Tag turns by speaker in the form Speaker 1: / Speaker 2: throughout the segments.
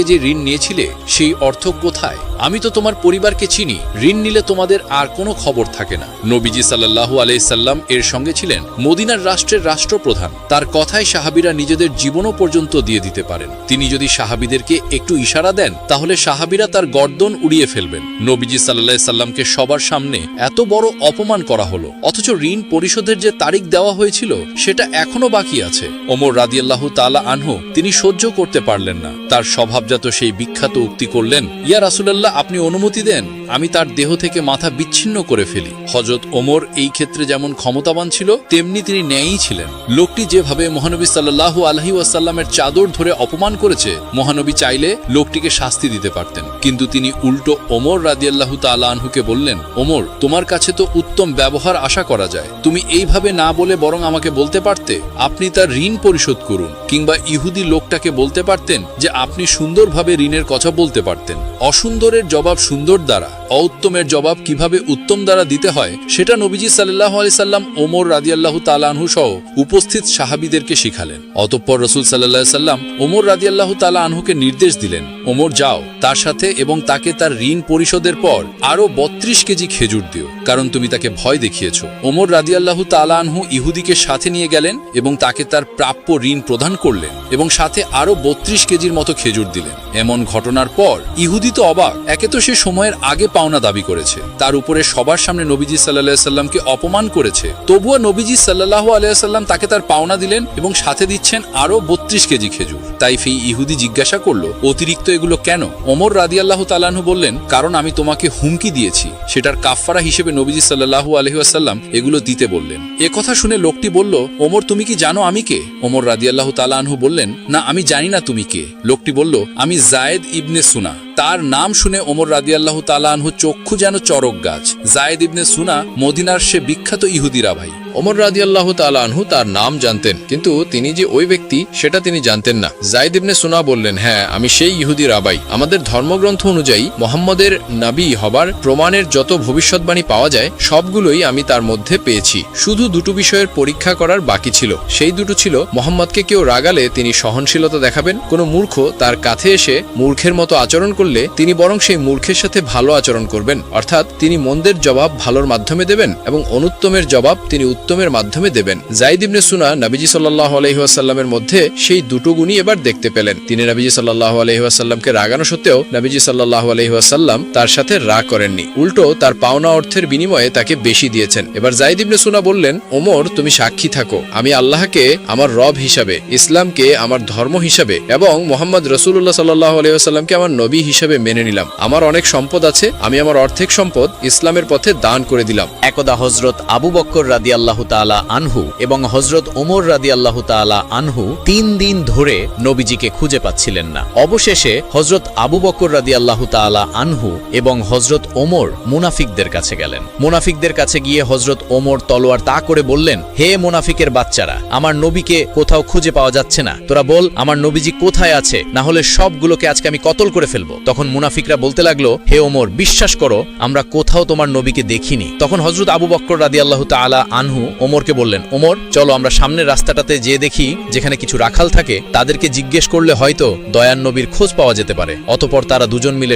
Speaker 1: যে ঋণ নিয়েছিলে সেই অর্থ কোথায়? আমি তো তোমার পরিবারকে চিনি, ঋণ নিলে তোমাদের আর কোনো খবর থাকে না। নবীজি সাল্লাল্লাহু আলাইহি সাল্লাম এর সঙ্গে ছিলেন মদিনার রাষ্ট্রের রাষ্ট্রপ্রধান। তার কথায় সাহাবীরা নিজেদের জীবনও পর্যন্ত দিয়ে দিতে পারেন। তিনি যদি সাহাবীদেরকে একটু ইশারা দেন তাহলে সাহাবীরা তার গর্দন উড়িয়ে ফেলবেন। নবীজি সাল্লাল্লাহু আলাইহি সাল্লামকে সবার সামনে এত বড় অপমান করা হলো, অথচ ঋণ পরিশোধের যে তারিখ দেওয়া হয়েছিল সেটা এখনো বাকি আছে। ওমর রাদিয়াল্লাহু তাআলা আনহু তিনি সহ্য করতে পারলেন না। তার স্বভাবজাত সেই বিখ্যাত উক্তি করলেন, ইয়া রাসূলুল্লাহ, আপনি অনুমতি দেন আমি তার দেহ থেকে মাথা বিচ্ছিন্ন করে ফেলি। হযরত ওমর এই ক্ষেত্রে যেমন ক্ষমতাবান ছিল তেমনি তিনি ন্যায়ী ছিলেন। লোকটি যেভাবে মহানবী সাল্লাল্লাহু আলাইহি ওয়াসাল্লামের চাদর ধরে অপমান করেছে, মহানবী চাইলে লোকটিকে শাস্তি দিতে পারতেন, কিন্তু তিনি উল্টো ওমর রাদিয়াল্লাহু তাআলা আনহুকে বললেন, ওমর, তোমার কাছে তো উত্তম ব্যবহার আশা করা যায়, তুমি এইভাবে না বলে বরং আমাকে বলতে পারতে আপনি তার ঋণ পরিশোধ করুন, কিংবা ইহুদি লোকটাকে বলতে পারতেন যে আপনি সুন্দরভাবে ঋণের কথা বলতে পারতেন। অসুন্দরের জবাব সুন্দর দ্বারা, অউত্তমের জবাব কিভাবে উত্তম দ্বারা দিতে হয় সেটা নবীজি সাল্লাল্লাহু আলাইহি সাল্লাম ওমর রাদিয়াল্লাহু তাআলা আনহু সহ উপস্থিত সাহাবীদেরকে শিখালেন। অতঃপর রাসূল সাল্লাল্লাহু আলাইহি সাল্লাম ওমর রাদিয়াল্লাহু তাআলা আনহুকে নির্দেশ দিলেন, ওমর যাও, তার সাথে এবং তাকে তার ঋণ পরিশোধের পর আরো 32 কেজি খেজুর দিও, কারণ তুমি তাকে ভয় দেখিয়েছো। ওমর রাদিয়াল্লাহু তাআলা আনহু ইহুদিকে সাথে নিয়ে গেলেন এবং তাকে তার প্রাপ্য ঋণ প্রদান করলেন এবং সাথে আরো 32 কেজির মতো খেজুর দিলেন। এমন ঘটনার পর ইহুদি তো অবাক, একে তো সে সময়ের আগে পাওনা দাবি করেছে, তার উপরে সবার সামনে নবীজি সাল্লাল্লাহু আলাইহি সাল্লামকে অপমান করেছে, তবুও নবীজি সাল্লাল্লাহু আলাইহি সাল্লাম তাকে তার পাওনা দিলেন এবং সাথে দিচ্ছেন আরো 32 কেজি খেজুর। তাই সেই ইহুদি জিজ্ঞাসা করলো, অতিরিক্ত এগুলো কেন? ওমর রাদিয়াল্লাহু তাআলা আনহু বললেন, কারণ আমি তোমাকে হুমকি দিয়েছি, সেটার কাফফারা হিসেবে নবীজি সাল্লাল্লাহু আলাইহি ওয়াসাল্লাম এগুলো দিতে বললেন। এ কথা শুনে লোকটি বলল, ওমর, তুমি কি জানো আমি কে? ওমর রাদিয়াল্লাহু তাআলা আনহু বললেন, না, আমি জানি না তুমি কে। লোকটি বলল, আমি যায়েদ ইবনে সুনা। তার নাম শুনে ওমর রাদিয়াল্লাহু তাআলা আনহু চক্ষু যেন চরক গাছ। যায়েদ ইবনে সুনা মদিনার সে বিখ্যাত ইহুদিরা ভাই।
Speaker 2: ওমর রাদিয়াল্লাহু তাআলা আনহু তার নাম জানতেন, কিন্তু তিনি যে ওই ব্যক্তি সেটা তিনি জানতেন না। যায়েদ ইবনে সুনা বললেন, হ্যাঁ, আমি সেই ইহুদি রাবাই। আমাদের ধর্মগ্রন্থ অনুযায়ী মুহাম্মদের নবী হবার প্রমাণের যত ভবিষ্যৎবাণী পাওয়া যায় সবগুলোই আমি তার মধ্যে পেয়েছি। শুধু দুটো বিষয়ের পরীক্ষা করার বাকি ছিল। সেই দুটো ছিল, মুহাম্মদকে কেউ রাগালে তিনি সহনশীলতা দেখাবেন, কোনো মূর্খ তার কাছে এসে মূর্খের মতো আচরণ করলে তিনি বরং সেই মূর্খের সাথে ভালো আচরণ করবেন, অর্থাৎ তিনি মন্দের জবাব ভালোর মাধ্যমে দেবেন এবং অনুত্তমের জবাব তিনি উত্তমের মাধ্যমে দেবেন। যায়েদ ইবনে সুনা নবীজি সাল্লাল্লাহু আলাইহি ওয়াসাল্লামের মধ্যে সেই দুটো গুণই এবার দেখতে পেলেন। তিনি নবীজি সাল্লাল্লাহু আলাইহি ওয়াসাল্লামকে রাগানো সত্ত্বেও নবীজি সাল্লাল্লাহু আলাইহি ওয়াসাল্লাম তার সাথে রাগ করেননি, উল্টো তার পাওনা অর্থের বিনিময়ে তাকে বেশি দিয়েছেন। এবার যায়েদ ইবনে সুনা বললেন, ওমর, তুমি সাক্ষী থাকো, আমি আল্লাহকে আমার রব হিসাবে, ইসলামকে আমার ধর্ম হিসাবে এবং মুহাম্মদ রাসূলুল্লাহ সাল্লাল্লাহু আলাইহি ওয়াসাল্লামকে আমার নবী হিসাবে মেনে নিলাম। আমার অনেক সম্পদ আছে, আমি আমার অর্ধেক সম্পদ ইসলামের পথে দান করে দিলাম।
Speaker 3: একদা হযরত আবু বকর রাদিয়াল্লাহু তাআলা আনহু এবং হযরত ওমর রাদিয়াল্লাহু তাআলা আনহু 3 দিন ধরে নবীজিকে খুঁজে পাচ্ছিলেন না। অবশেষে হযরত আবু বকর রাদিয়াল্লাহু তাআলা আনহু এবং হযরত ওমর মুনাফিকদের কাছে গেলেন। মুনাফিকদের কাছে গিয়ে হযরত ওমর তলোয়ার তা করে বললেন, হে মুনাফিকের বাচ্চারা, আমার নবীকে কোথাও খুঁজে পাওয়া যাচ্ছে না, তোরা বল আমার নবীজি কোথায় আছে, না হলে সবগুলোকে আজকে আমি কতল করে ফেলবো। তখন মুনাফিকরা বলতে লাগলো, হে ওমর, বিশ্বাস করো আমরা কোথাও তোমার নবীকে দেখিনি। তখন হযরত আবু বকর রাদিয়াল্লাহু তাআলা আনহু ওমরকে বললেন, ওমর, চলো আমরা সামনের রাস্তাটাতে যেয়ে দেখি, যেখানে কিছু রাখাল থাকে তাদেরকে জিজ্ঞেস করলে হয়তো দয়ার নবীর খোঁজ পাওয়া যেতে পারে। অতঃপর তারা দুজন মিলে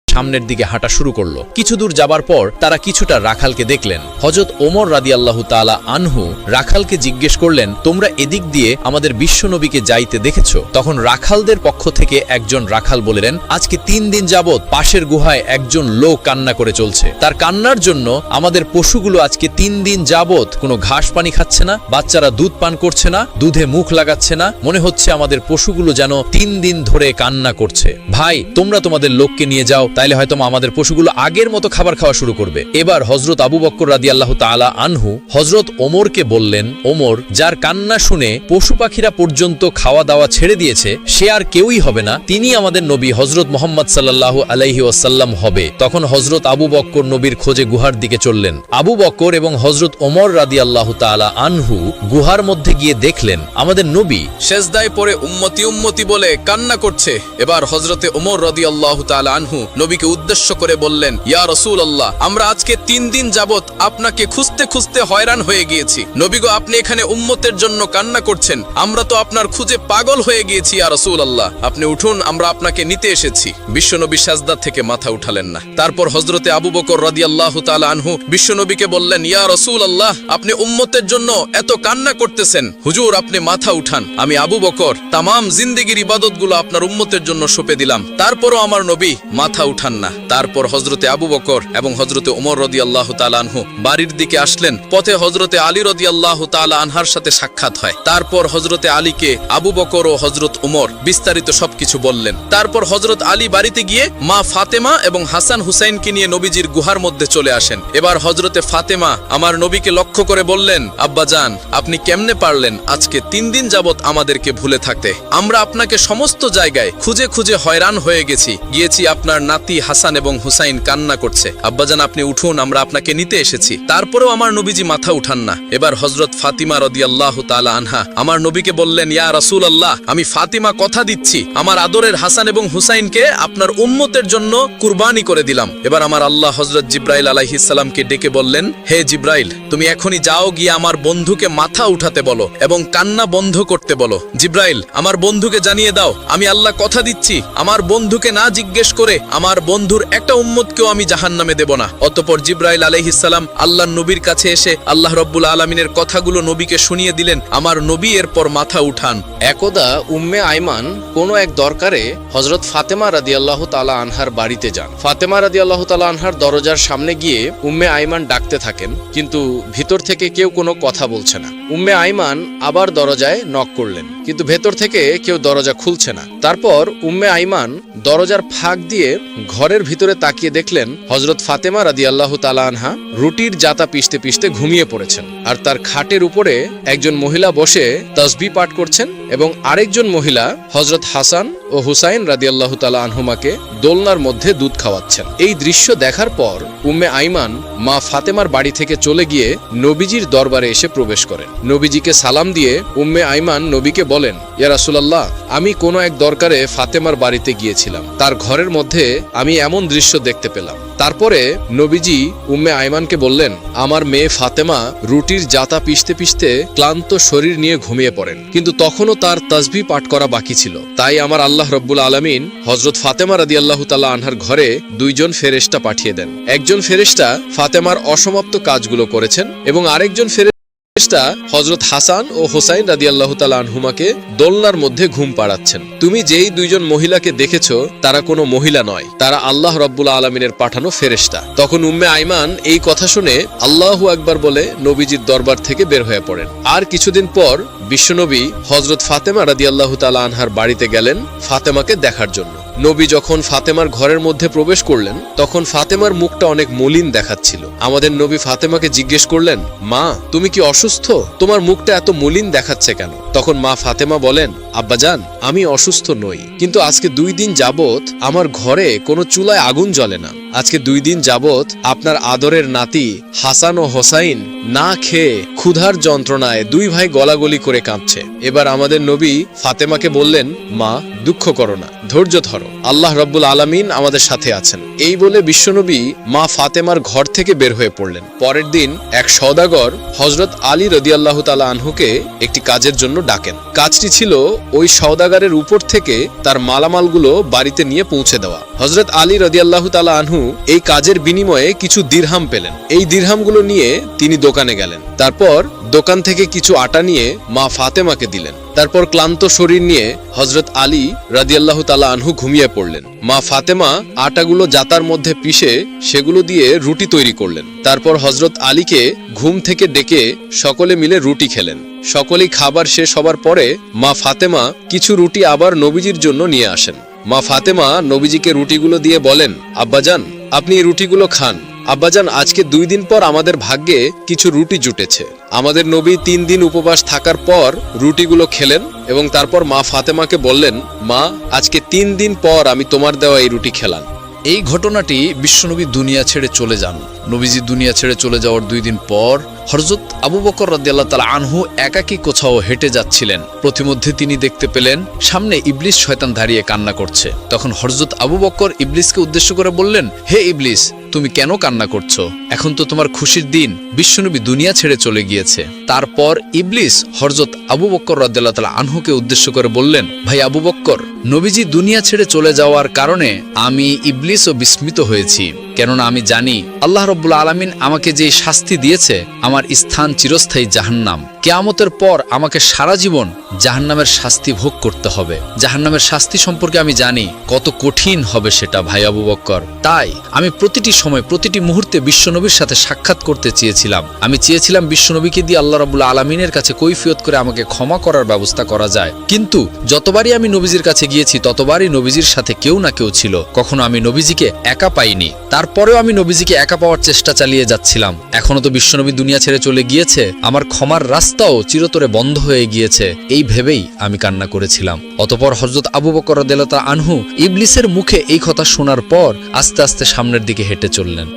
Speaker 3: সামনের দিকে হাঁটা শুরু করলো। কিছু দূর যাবার পর তারা কিছুটা রাখালকে দেখলেন। হযরত ওমর রাদিয়াল্লাহু তাআলা আনহু রাখালকে জিজ্ঞেস করলেন, তোমরা এদিক দিয়ে আমাদের বিশ্বনবীকে যাইতে দেখেছো? তখন রাখালদের পক্ষ থেকে একজন রাখাল বললেন, আজকে 3 দিন যাবত পাশের গুহায় একজন লোক কান্না করে চলছে। তার কান্নার জন্য আমাদের পশুগুলো আজকে 3 দিন যাবত কোনো ঘাস পানি খাচ্ছে না, বাচ্চারা দুধ পান করছে না, দুধে মুখ লাগাচ্ছে না, মনে হচ্ছে আমাদের পশুগুলো যেন 3 দিন ধরে কান্না করছে। ভাই, তোমরা তোমাদের লোককে নিয়ে যাও, তাইলে হয়তো আমাদের পশুগুলো আগের মতো খাবার খাওয়া শুরু করবে। এবার হযরত আবু বকর রাদিয়াল্লাহু তাআলা আনহু হযরত ওমরকে বললেন, ওমর, যার কান্না শুনে পশু পাখিরা পর্যন্ত খাওয়া দাওয়া ছেড়ে দিয়েছে সে আর কেউই হবে না, তিনি আমাদের নবী হযরত মুহাম্মদ সাল্লাল্লাহু আলাইহি ওয়াসাল্লাম হবে। তখন হযরত আবু বকর নবীর খোঁজে গুহার দিকে চললেন। আবু বকর এবং এবং হজরত ওমর রাদিয়াল্লাহু তাআলা আনহু গুহার মধ্যে গিয়ে দেখলেন আমাদের নবী
Speaker 2: সেজদায় পড়ে উম্মতি উম্মতি বলে কান্না করছে। এবার হযরতে ওমর রাদিয়াল্লাহু তাআলা আনহু নবীকে উদ্দেশ্য করে বললেন, ইয়া রাসূলুল্লাহ, আমরা আজকে 3 দিন যাবত আপনাকে খুঁজতে খুঁজতে হয়রান হয়ে গিয়েছি। নবী গো, আপনি এখানে উম্মতের জন্য কান্না করছেন, আমরা তো আপনার খুঁজে পাগল হয়ে গিয়েছি। ইয়া রাসূলুল্লাহ, আপনি উঠুন, আমরা আপনাকে নিতে এসেছি। বিশ্বনবী সাজদা থেকে মাথা উঠালেন না। তারপর হযরতে আবু বকর রাদিয়াল্লাহু তাআলা আনহু বিশ্বনবীকে বললেন, ইয়া রাসূলুল্লাহ, আপনি উম্মতের জন্য এত কান্না করতেছেন, হুজুর আপনি মাথা উঠান। আমি আবু বকর তামাম জিন্দেগীর ইবাদতগুলো আপনার উম্মতের জন্য সঁপে দিলাম, তারপরও আমার নবী মাথা উঠান না। তারপর হযরতে আবু বকর এবং হযরতে ওমর রাদিয়াল্লাহু তাআলা আনহু বাড়ির দিকে আসলেন। পথে হযরতে আলী রাদিয়াল্লাহু তাআলা আনহার সাথে সাক্ষাৎ হয়। তারপর হযরতে আলীকে আবু বকর ও হযরত ওমর বিস্তারিত সবকিছু বললেন। তারপর হযরত আলী বাড়িতে গিয়ে মা ফাতেমা এবং হাসান হুসাইনকে নিয়ে নবীজির গুহার মধ্যে চলে আসেন। এবার হযরতে ফাতেমা আমার নবীকে লক্ষ্য করে বললেন, আব্বাজান, আপনি কেমনে পারলেন আজকে 3 দিন যাবত আমাদেরকে ভুলে থাকতে? আমরা আপনাকে সমস্ত জায়গায় খুঁজে খুঁজে হয়রান হয়ে গিয়েছি আপনার নাতি হাসান এবং হুসাইন কান্না করছে। আব্বাজান, আপনি উঠুন, আমরা আপনাকে নিতে এসেছি। তারপরেও আমার নবীজি মাথা উঠান না। এবার হযরত ফাতিমা রাদিয়াল্লাহু তাআলা আনহা আমার নবীকে বললেন, ইয়া রাসূলুল্লাহ, আমি ফাতিমা কথা দিচ্ছি আমার আদরের হাসান এবং হুসাইনকে আপনার উম্মতের জন্য কুরবানি করে দিলাম। এবার আমার আল্লাহ হযরত জিব্রাইল আলাইহিস সালামকে ডেকে বললেন, হে জিব্রাইল, তুমি এখনই যাও, গিয়ে আমার বন্ধুকে মাথা উঠাতে বলো এবং কান্না বন্ধ করতে বলো। জিব্রাইল, আমার বন্ধুকে জানিয়ে দাও, আমি আল্লাহ কথা দিচ্ছি আমার বন্ধুকে না জিজ্ঞেস করে আমার বন্ধুর একটা উম্মতকেও আমি জাহান্নামে দেব না। অতঃপর জিব্রাইল আলাইহিস সালাম আল্লাহর নবীর কাছে এসে আল্লাহ রাব্বুল আলামিনের কথাগুলো নবীকে শুনিয়ে দিলেন। আমার নবী এরপর মাথা উঠান। একদা উম্মে আইমান কোনো এক দরকারে হযরত ফাতেমা রাদিয়াল্লাহু তাআলা আনহার বাড়িতে যান। ফাতেমা রাদিয়াল্লাহু তাআলা আনহার দরজার সামনে গিয়ে উম্মে আইমান ডাকতে থাকেন, কিন্তু ভিতর থেকে কেউ কোনো কথা বলছে না। উম্মে আইমান আবার দরজায় নক করলেন, কিন্তু ভেতর থেকে কেউ দরজা খুলছে না। তারপর উম্মে আইমান দরজার ফাঁক দিয়ে ঘরের ভিতরে তাকিয়ে দেখলেন হযরত ফাতেমা রাদিয়াল্লাহু তাআলা আনহা রুটির জাতা পিষতে পিষতে ঘুমিয়ে পড়েছেন, আর তার খাটের উপরে একজন মহিলা বসে তাসবিহ পাঠ করছেন এবং আরেকজন মহিলা হযরত হাসান ও হুসাইন রাদিয়াল্লাহু তাআলা আনহুমাকে দোলনার মধ্যে দুধ খাওয়াচ্ছেন। এই দৃশ্য দেখার পর উম্মে আইমান মা ফাতেমার বাড়ি থেকে চলে গিয়ে নবীজির দরবারে এসে প্রবেশ করেন। নবীজিকে সালাম দিয়ে উম্মে আইমান নবীকে বলেন, ইয়া রাসূলুল্লাহ, আমি কোনো এক দরকারে ফাতেমার বাড়িতে গিয়েছিলাম, তার ঘরের মধ্যে আমি এমন দৃশ্য দেখতে পেলাম। তারপরে নবীজি উম্মে আইমানকে বললেন, আমার মেয়ে ফাতেমা রুটির জাতা পিষতে পিষতে ক্লান্ত শরীর নিয়ে ঘুমিয়ে পড়েন, কিন্তু তখনও তার তাসবিহ পাঠ করা বাকি ছিল। তাই আমার আল্লাহ রাব্বুল আলামিন হযরত ফাতেমা রাদিয়াল্লাহু তাআলা আনহার ঘরে 2 জন ফেরেশতা পাঠিয়ে দেন। একজন ফেরেশতা ফাতেমার অসমাপ্ত কাজগুলো করেছেন এবং আরেকজন ফেরেশতা হযরত হাসান ও হুসাইন রাদিয়াল্লাহু তাআলা আনহুমাকে দোলনার মধ্যে ঘুম পাড়াচ্ছেন। তুমি যেই 2 জন মহিলাকে দেখেছো তারা কোনো মহিলা নয়, তারা আল্লাহ রাব্বুল আলামিনের পাঠানো ফেরেশতা। তখন উম্মে আইমান এই কথা শুনে আল্লাহু আকবার বলে নবীজির দরবার থেকে বের হয়ে পড়েন। আর কিছুদিন পর বিশ্বনবী হযরত ফাতেমা রাদিয়াল্লাহু তাআলা আনহার বাড়িতে গেলেন ফাতেমাকে দেখার জন্য। নবী যখন ফাতেমার ঘরের মধ্যে প্রবেশ করলেন তখন ফাতেমার মুখটা অনেক মলিন দেখাচ্ছিল। আমাদের নবী ফাতেমাকে জিজ্ঞেস করলেন, মা, তুমি কি অসুস্থ? তোমার মুখটা এত মলিন দেখাচ্ছে কেন? তখন মা ফাতেমা বলেন, আব্বাজান, আমি অসুস্থ নই, কিন্তু আজকে 2 দিন যাবত আমার ঘরে কোনো চুলায় আগুন জ্বলে না। আজকে 2 দিন যাবত আপনার আদরের নাতি হাসান ও হোসাইন না খেয়ে ক্ষুধার যন্ত্রণায় 2 ভাই গলাগলি করে কাঁদছে। এবার আমাদের নবী ফাতেমাকে বললেন, মা, দুঃখ করো না, ধৈর্য ধরো, আল্লাহ রাব্বুল আলামিন আমাদের সাথে আছেন। এই বলে বিশ্বনবী মা ফাতেমার ঘর থেকে বের হয়ে পড়লেন। পরের দিন এক সওদাগর হযরত আলী রাদিয়াল্লাহু তাআলা আনহুকে একটি কাজের জন্য ডাকেন। কাজটি ছিল ওই সওদাগরের উপর থেকে তার মালামালগুলো বাড়িতে নিয়ে পৌঁছে দেওয়া। হযরত আলী রাদিয়াল্লাহু তাআলা আনহু এই কাজের বিনিময়ে কিছু দিরহাম পেলেন। এই দিরহামগুলো নিয়ে তিনি দোকানে গেলেন। তারপর দোকান থেকে কিছু আটা নিয়ে মা ফাতেমাকে দিলেন। তারপর ক্লান্ত শরীর নিয়ে হযরত আলী রাদিয়াল্লাহু তাআলা আনহু ঘুমিয়ে পড়লেন। মা ফাতেমা আটাগুলো জাতার মধ্যে পিষে সেগুলো দিয়ে রুটি তৈরি করলেন। তারপর হযরত আলীকে ঘুম থেকে ডেকে সকলে মিলে রুটি খেলেন। সকলেই খাবার শেষ হবার পরে মা ফাতেমা কিছু রুটি আবার নবীজির জন্য নিয়ে আসেন। মা ফাতেমা নবীজিকে রুটিগুলো দিয়ে বলেন, আব্বাজান, আপনি এই রুটিগুলো খান। আব্বাজান, আজকে 2 দিন পর আমাদের ভাগ্যে কিছু রুটি জুটেছে। আমাদের নবী 3 দিন উপবাস থাকার পর রুটিগুলো খেলেন এবং তারপর মা ফাতেমাকে বললেন, মা, আজকে 3 দিন পর আমি তোমার দেওয়া এই রুটি খেলাম। এই ঘটনাটি বিশ্বনবী দুনিয়া ছেড়ে চলে যান। নবীজি দুনিয়া ছেড়ে চলে যাওয়ার 2 দিন পর হযরত আবু বকর রাদিয়াল্লাহু তাআলা আনহু একাকী কোথাও হেঁটে যাচ্ছিলেন। প্রতিমধ্যে তিনি দেখতে পেলেন সামনে ইবলিস শয়তান দাঁড়িয়ে কান্না করছে। তখন হযরত আবু বকর ইবলিসকে উদ্দেশ্য করে বললেন, হে ইবলিস, তুমি কেন কান্না করছো? এখন তো তোমার খুশির দিন, বিশ্বনবী দুনিয়া ছেড়ে চলে গিয়েছে। তারপর ইবলিস হযরত আবু বকর রাদিয়াল্লাহু তাআলা আনহুকে উদ্দেশ্য করে বললেন, ভাই আবু বকর, নবীজি দুনিয়া ছেড়ে চলে যাওয়ার কারণে আমি ইবলিসও বিস্মিত হয়েছি, কেননা আমি জানি আল্লাহ রাব্বুল আলামিন আমাকে যে শাস্তি দিয়েছে, আমার স্থান চিরস্থায়ী জাহান্নাম। কিয়ামতের পর আমাকে সারা জীবন জাহান্নামের শাস্তি ভোগ করতে হবে। জাহান্নামের শাস্তি সম্পর্কে আমি জানি কত কঠিন হবে সেটা ভাই আবু বকর। তাই আমি প্রতিটি সময় প্রতিটি মুহূর্তে বিশ্বনবীর সাথে সাক্ষাৎ করতে চেয়েছিলাম। আমি চেয়েছিলাম বিশ্বনবীকে দিয়ে আল্লাহ রাব্বুল আলামিনের কাছে কৈফিয়ত করে আমাকে ক্ষমা করার ব্যবস্থা করা যায়। কিন্তু যতবারই আমি নবীজির কাছে গিয়েছি ততবারই নবীজির সাথে কেউ না কেউ ছিল, কখনো আমি নবীজিকে একা পাইনি। তারপরেও আমি নবীজিকে একা পাওয়ার চেষ্টা চালিয়ে যাচ্ছিলাম। এখনো তো বিশ্বনবী দুনিয়া ছেড়ে চলে গিয়েছে, আমার ক্ষমার রাস্তাও চিরতরে বন্ধ হয়ে গিয়েছে, এই ভেবেই আমি কান্না করেছিলাম। অতঃপর হযরত আবু বকর রাদিয়াল্লাহু তাআলা আনহু ইবলিসের মুখে এই কথা শোনার পর আস্তে আস্তে সামনের দিকে হেঁটে চললেন।